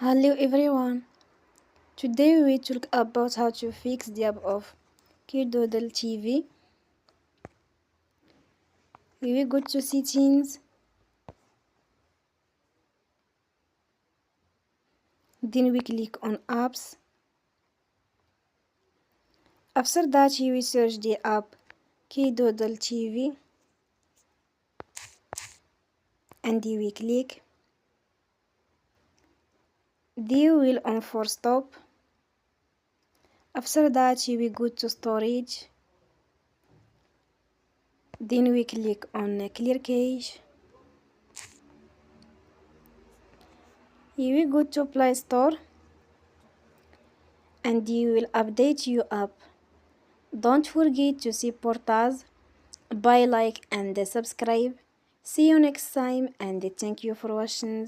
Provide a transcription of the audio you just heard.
Hello everyone. Today we talk about how to fix the app of KidooDleTv. We will go to settings. Then we click on apps. After that you will search the app KidooDleTv and you will click. Then you will on for stop. After that you will go to storage. Then we click on clear cache. You will go to Play Store and you will update your app. Don't forget to support us by like and subscribe. See you next time and thank you for watching.